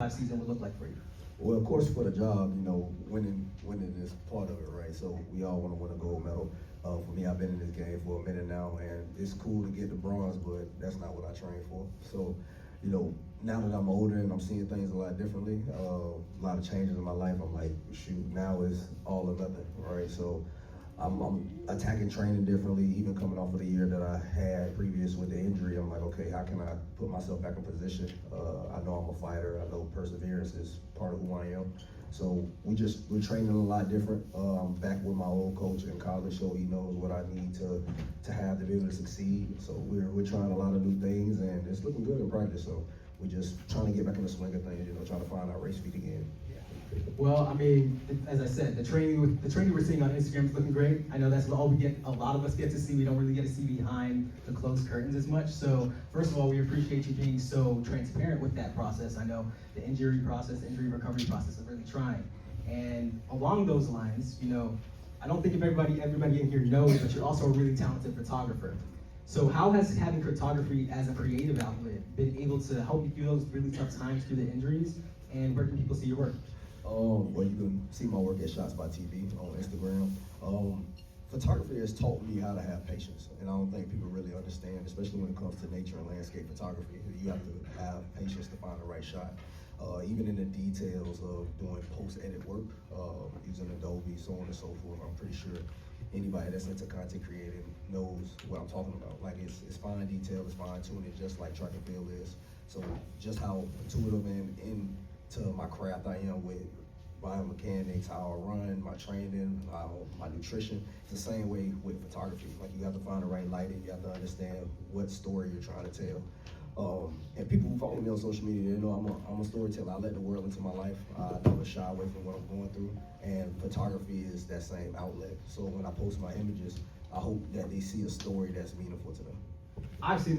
2025 season would look like for you? Well, of course, for the job, winning is part of it, right? So we all want to win a gold medal. For me, I've been in this game for a minute now, and it's cool to get the bronze, but that's not what I train for. So, now that I'm older and I'm seeing things a lot differently, a lot of changes in my life, I'm like, shoot, now it's all or nothing, right? So I'm attacking training differently, even coming off of the year that I had previous with the injury. I'm like, okay, how can I put myself back in position? I know I'm a fighter. I know perseverance is part of who I am. So we're training a lot different. I'm back with my old coach in college, so he knows what I need to have to be able to succeed. So we're trying a lot of new things, and it's looking good in practice. So we're just trying to get back in the swing of things, trying to find our race feet again. Well, I mean, as I said, the training we're seeing on Instagram is looking great. I know that's all a lot of us get to see. We don't really get to see behind the closed curtains as much. So first of all, we appreciate you being so transparent with that process. I know the injury process, the injury recovery process is really trying. And along those lines, I don't think if everybody in here knows, but you're also a really talented photographer. So how has having photography as a creative outlet been able to help you through those really tough times through the injuries, and where can people see your work? Well, you can see my work at Shots by TV on Instagram. Photography has taught me how to have patience, and I don't think people really understand, especially when it comes to nature and landscape photography. You have to have patience to find the right shot. Even in the details of doing post-edit work, using Adobe, so on and so forth. I'm pretty sure anybody that's into content creating knows what I'm talking about. Like it's fine detail, it's fine tuning, just like track and field is. So just how intuitive and into my craft I am with biomechanics, how I run, my training, my nutrition. It's the same way with photography. Like you have to find the right lighting, you have to understand what story you're trying to tell. And people who follow me on social media, they know I'm a storyteller. I let the world into my life. I never shy away from what I'm going through. And photography is that same outlet. So when I post my images, I hope that they see a story that's meaningful to them. I've seen